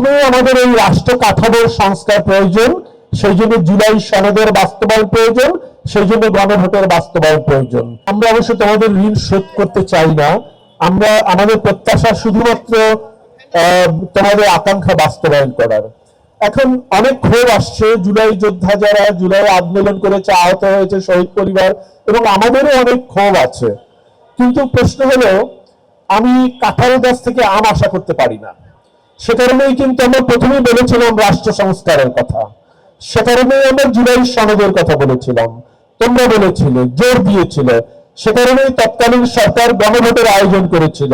প্রথমে আমাদের এই রাষ্ট্র কাঠামোর সংস্কার প্রয়োজন, সেই জন্য জুলাই সনদের বাস্তবায়ন প্রয়োজন, সেই জন্য গণভোটের বাস্তবায়ন প্রয়োজন। আমরা অবশ্য তোমাদের ঋণ শোধ করতে চাই না, আমরা আমাদের প্রত্যাশা শুধুমাত্র তোমাদের আকাঙ্ক্ষা বাস্তবায়ন করার। এখন অনেক ক্ষোভ আসছে, জুলাই যোদ্ধা যারা জুলাই আন্দোলন করেছে, আহত হয়েছে, শহীদ পরিবার, এবং আমাদেরও অনেক ক্ষোভ আছে। কিন্তু প্রশ্ন হলো, আমি কাঁঠাল গাছ থেকে আম আশা করতে পারি না। সে কারণেই কিন্তু আমরা প্রথমেই বলেছিলাম রাষ্ট্র সংস্কারের কথা, সে কারণেই আমরা জুলাই সনদের কথা বলেছিলাম, তোমরা বলেছিলে, জোর দিয়েছিলে। সে কারণেই তৎকালীন সরকার গণভোটের আয়োজন করেছিল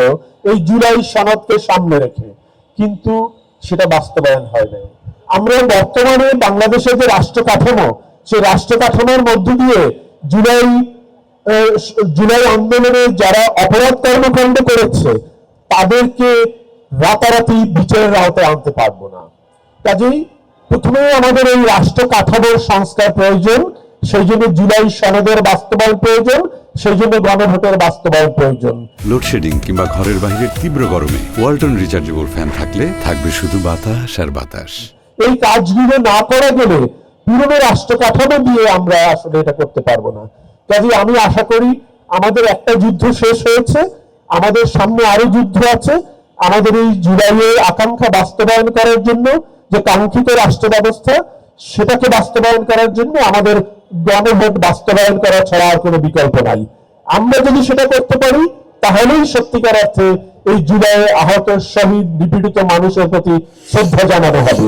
এই জুলাই সনদকে সামনে রেখে, কিন্তু সেটা বাস্তবায়ন হয় নাই। আমরা বর্তমানে বাংলাদেশের যে রাষ্ট্র কাঠামো, সেই রাষ্ট্র কাঠামোর মধ্য দিয়ে জুলাই আন্দোলনে যারা অপরাধ কর্মকাণ্ড করেছে তাদেরকে রাতারাতি বিচারের আওতায় আনতে পারবো না। কাজেই প্রথমে আমাদের এই রাষ্ট্র কাঠামোর সংস্কার প্রয়োজন, সেই জন্য জুলাই সনদের বাস্তবায়ন প্রয়োজন, সেই জন্য গণভোটের বাস্তবায়ন প্রয়োজন। লোডশেডিং কিংবা ঘরের বাইরের তীব্র গরমে ওয়ালটন রিচার্জেবল ফ্যান থাকলে থাকবে শুধু বাতাস আর বাতাস। এই কাজগুলো না করা গেলে পুরনো রাষ্ট্র কাঠামো দিয়ে আমরা আসলে এটা করতে পারবো না। কাজে আমি আশা করি আমাদের একটা যুদ্ধ শেষ হয়েছে, আমাদের সামনে আরো যুদ্ধ আছে। আমাদের এই জুলাইয়ের আকাঙ্ক্ষা বাস্তবায়ন করার জন্য, যে কাঙ্ক্ষিত রাষ্ট্র ব্যবস্থা, সেটাকে বাস্তবায়ন করার জন্য আমাদের গণভোট বাস্তবায়ন করা ছাড়া আর কোনো বিকল্প নাই। আমরা যদি সেটা করতে পারি, তাহলেই সত্যিকার অর্থে এই জুলাইয়ে আহত, শহীদ, নিপীড়িত মানুষের প্রতি শ্রদ্ধা জানানো হবে।